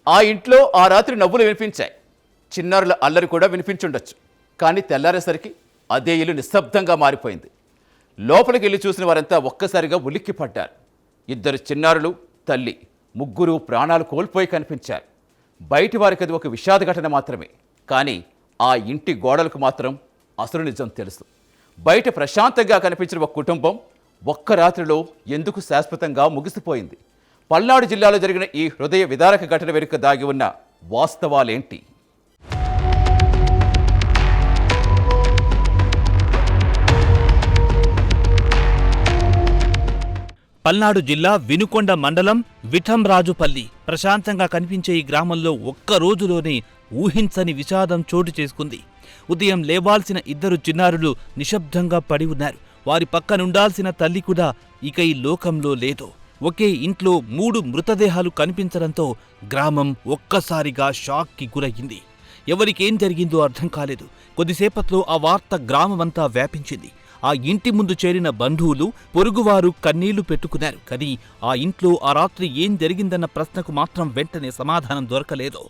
ఆ ఇంట్లో ఆ రాత్రి నవ్వులు వినిపించాయి. చిన్నారుల అల్లరి కూడా వినిపించుండొచ్చు. కానీ తెల్లారేసరికి అదే ఇల్లు నిశ్శబ్దంగా మారిపోయింది. లోపలికి వెళ్ళి చూసిన వారంతా ఒక్కసారిగా ఉలిక్కిపడ్డారు. 2 చిన్నారులు, తల్లి, ముగ్గురు ప్రాణాలు కోల్పోయి కనిపించారు. బయటి వారికి అది ఒక విషాద ఘటన మాత్రమే. కానీ ఆ ఇంటి గోడలకు మాత్రం అసలు నిజం తెలుసు. బయట ప్రశాంతంగా కనిపించిన ఒక కుటుంబం ఒక్క రాత్రిలో ఎందుకు శాశ్వతంగా ముగిసిపోయింది? పల్నాడు జిల్లాలో జరిగిన ఈ హృదయ విదారక ఘటన వెనుక దాగి ఉన్న వాస్తవాలేంటి? పల్నాడు జిల్లా వినుకొండ మండలం విఠంరాజుపల్లి ప్రశాంతంగా కనిపించే ఈ గ్రామంలో ఒక్క రోజులోనే ఊహించని విషాదం చోటు చేసుకుంది. ఉదయం లేవాల్సిన 2 చిన్నారులు నిశ్శబ్దంగా పడి ఉన్నారు. వారి పక్కనుండాల్సిన తల్లి కూడా ఇక ఈ లోకంలో లేదు. ఒకే ఇంట్లో 3 మృతదేహాలు కనిపించడంతో గ్రామం ఒక్కసారిగా షాక్కి గురయ్యింది. ఎవరికేం జరిగిందో అర్థం కాలేదు. కొద్దిసేపట్లో ఆ వార్త గ్రామమంతా వ్యాపించింది. ఆ ఇంటి ముందు చేరిన బంధువులు, పొరుగువారు కన్నీళ్లు పెట్టుకున్నారు. కానీ ఆ ఇంట్లో ఆ రాత్రి ఏం జరిగిందన్న ప్రశ్నకు మాత్రం వెంటనే సమాధానం దొరకలేదు.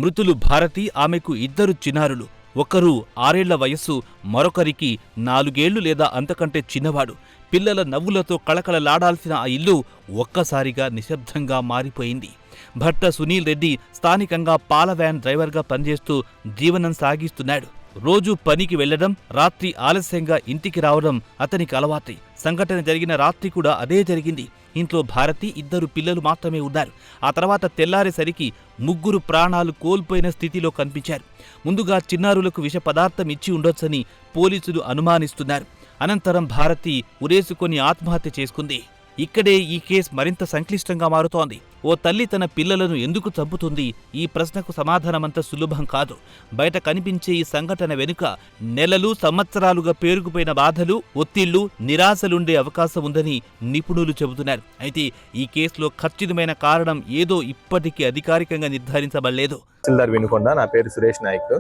మృతులు భారతి, ఆమెకు 2 చిన్నారులు. ఒకరు 6 ఏళ్ల వయస్సు, మరొకరికి 4 ఏళ్లు లేదా అంతకంటే చిన్నవాడు. పిల్లల నవ్వులతో కళకళలాడాల్సిన ఆ ఇల్లు ఒక్కసారిగా నిశ్శబ్దంగా మారిపోయింది. భర్త సునీల్ రెడ్డి స్థానికంగా పాల వ్యాన్ డ్రైవర్గా పనిచేస్తూ జీవనం సాగిస్తున్నాడు. రోజూ పనికి వెళ్లడం, రాత్రి ఆలస్యంగా ఇంటికి రావడం అతనికి అలవాటే. సంఘటన జరిగిన రాత్రి కూడా అదే జరిగింది. ఇంట్లో భారతి, 2 పిల్లలు మాత్రమే ఉన్నారు. ఆ తర్వాత తెల్లారేసరికి 3 ప్రాణాలు కోల్పోయిన స్థితిలో కనిపించారు. ముందుగా చిన్నారులకు విష పదార్థం ఇచ్చి ఉండొచ్చని పోలీసులు అనుమానిస్తున్నారు. అనంతరం భారతి ఉరేసుకొని ఆత్మహత్య చేసుకుంది. ఇక్కడే ఈ కేసు మరింత సంక్లిష్టంగా మారుతోంది. ఓ తల్లి తన పిల్లలను ఎందుకు చంపుతుంది? ఈ ప్రశ్నకు సమాధానమంత సులభం కాదు. బయట కనిపించే ఈ సంఘటన వెనుక నెలలు, సంవత్సరాలుగా పేరుకుపోయిన బాధలు, ఒత్తిళ్లు, నిరాశలుండే అవకాశం ఉందని నిపుణులు చెబుతున్నారు. అయితే ఈ కేసులో ఖచ్చితమైన కారణం ఏదో ఇప్పటికీ అధికారికంగా నిర్ధారించబడలేదు. వినుకొండ, నా పేరు సురేష్ నాయక్.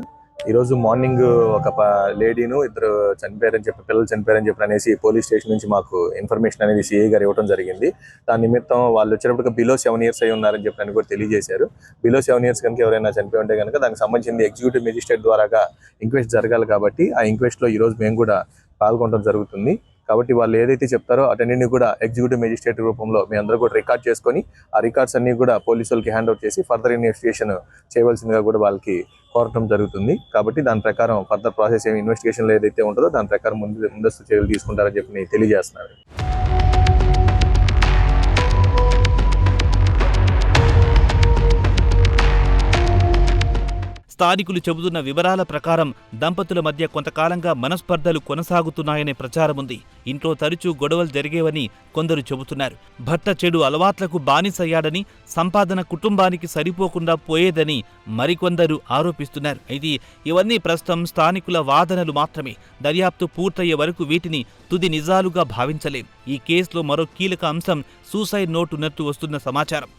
ఈరోజు మార్నింగ్ ఒక లేడీను 2 చనిపోయారని చెప్పి, పిల్లలు చనిపోయారని చెప్పి అనేసి పోలీస్ స్టేషన్ నుంచి మాకు ఇన్ఫర్మేషన్ అనేది సిఐ గారు ఇవ్వడం జరిగింది. దాని నిమిత్తం వాళ్ళు వచ్చేటప్పుడు బిలో 7 ఇయర్స్ అయి ఉన్నారని చెప్పి అని కూడా తెలియజేశారు. బిలో 7 ఇయర్స్ కనుక ఎవరైనా చనిపోయి ఉంటే కనుక దానికి సంబంధించి ఎగ్జిక్యూటివ్ మెజిస్ట్రేట్ ద్వారాగా ఇంక్వెస్ట్ జరగాలి. కాబట్టి ఆ ఇంక్వెస్ట్లో ఈరోజు మేము కూడా పాల్గొనడం జరుగుతుంది. కాబట్టి వాళ్ళు ఏదైతే చెప్తారో అటన్నింటినీ కూడా ఎగ్జిక్యూటివ్ మెజిస్ట్రేట్ రూపంలో మీ అందరూ కూడా రికార్డ్ చేసుకొని ఆ రికార్డ్స్ అన్ని కూడా పోలీసులకి హ్యాండ్ అవుట్ చేసి ఫర్దర్ ఇన్వెస్టిగేషన్ చేయవలసిందిగా కూడా వాళ్ళకి కోరటం జరుగుతుంది. కాబట్టి దాని ప్రకారం ఫర్దర్ ప్రాసెస్ ఇన్వెస్టిగేషన్లో ఏదైతే ఉంటుందో దాని ప్రకారం ముందస్తు చర్యలు తీసుకుంటారని చెప్పి తెలియజేస్తున్నారు. స్థానికులు చెబుతున్న వివరాల ప్రకారం దంపతుల మధ్య కొంతకాలంగా మనస్పర్ధలు కొనసాగుతున్నాయనే ప్రచారముంది. ఇంట్లో తరచూ గొడవలు జరిగేవని కొందరు చెబుతున్నారు. భర్త చెడు అలవాట్లకు బానిసయ్యాడని, సంపాదన కుటుంబానికి సరిపోకుండా పోయేదని మరికొందరు ఆరోపిస్తున్నారు. అయితే ఇవన్నీ ప్రస్తుతం స్థానికుల వాదనలు మాత్రమే. దర్యాప్తు పూర్తయ్యే వరకు వీటిని తుది నిజాలుగా భావించలేం. ఈ కేసులో మరో కీలక అంశం సూసైడ్ నోట్ ఉన్నట్టు వస్తున్న సమాచారం.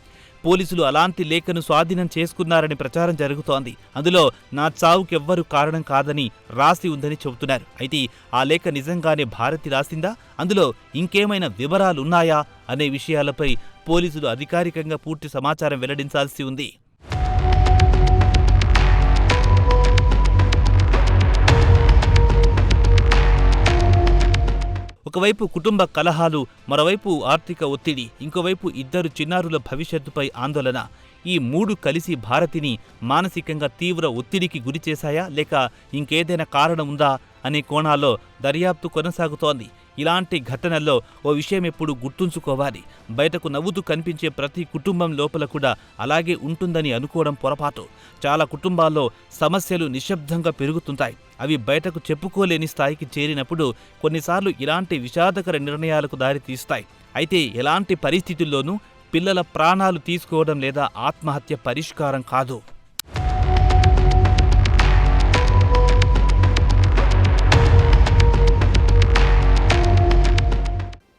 పోలీసులు అలాంటి లేఖను స్వాధీనం చేసుకున్నారని ప్రచారం జరుగుతోంది. అందులో నా చావుకెవ్వరూ కారణం కాదని రాసి ఉందని చెబుతున్నారు. అయితే ఆ లేఖ నిజంగానే భారతి రాసిందా? అందులో ఇంకేమైనా వివరాలున్నాయా అనే విషయాలపై పోలీసులు అధికారికంగా పూర్తి సమాచారం వెల్లడించాల్సి ఉంది. ఒకవైపు కుటుంబ కలహాలు, మరోవైపు ఆర్థిక ఒత్తిడి, ఇంకోవైపు 2 చిన్నారుల భవిష్యత్తుపై ఆందోళన. ఈ 3 కలిసి భారతిని మానసికంగా తీవ్ర ఒత్తిడికి గురిచేశాయా, లేక ఇంకేదైనా కారణం ఉందా అనే కోణాల్లో దర్యాప్తు కొనసాగుతోంది. ఇలాంటి ఘటనల్లో ఓ విషయం ఎప్పుడు గుర్తుంచుకోవాలి. బయటకు నవ్వుతూ కనిపించే ప్రతి కుటుంబం లోపల కూడా అలాగే ఉంటుందని అనుకోవడం పొరపాటు. చాలా కుటుంబాల్లో సమస్యలు నిశ్శబ్దంగా పెరుగుతుంటాయి. అవి బయటకు చెప్పుకోలేని స్థాయికి చేరినప్పుడు కొన్నిసార్లు ఇలాంటి విషాదకర నిర్ణయాలకు దారితీస్తాయి. అయితే ఎలాంటి పరిస్థితుల్లోనూ పిల్లల ప్రాణాలు తీసుకోవడం లేదా ఆత్మహత్య పరిష్కారం కాదు.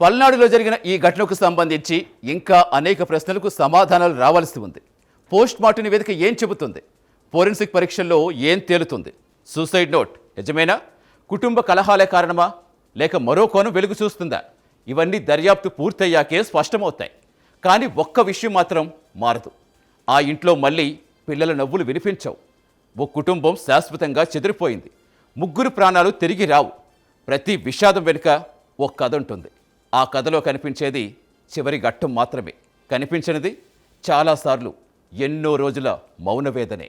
పల్నాడులో జరిగిన ఈ ఘటనకు సంబంధించి ఇంకా అనేక ప్రశ్నలకు సమాధానాలు రావాల్సి ఉంది. పోస్ట్ మార్టం నివేదిక ఏం చెబుతుంది? ఫోరెన్సిక్ పరీక్షల్లో ఏం తేలుతుంది? సూసైడ్ నోట్ నిజమేనా? కుటుంబ కలహాలే కారణమా? లేక మరో కోణం వెలుగు చూస్తుందా? ఇవన్నీ దర్యాప్తు పూర్తయ్యాకే స్పష్టమవుతాయి. కానీ ఒక్క విషయం మాత్రం మారదు. ఆ ఇంట్లో మళ్ళీ పిల్లల నవ్వులు వినిపించవు. ఓ కుటుంబం శాశ్వతంగా చెదిరిపోయింది. 3 ప్రాణాలు తిరిగి రావు. ప్రతి విషాదం వెనుక ఓ కథ ఉంటుంది. ఆ కథలో కనిపించేది చివరి ఘట్టం మాత్రమే. కనిపించినది చాలాసార్లు ఎన్నో రోజుల మౌన వేదనే.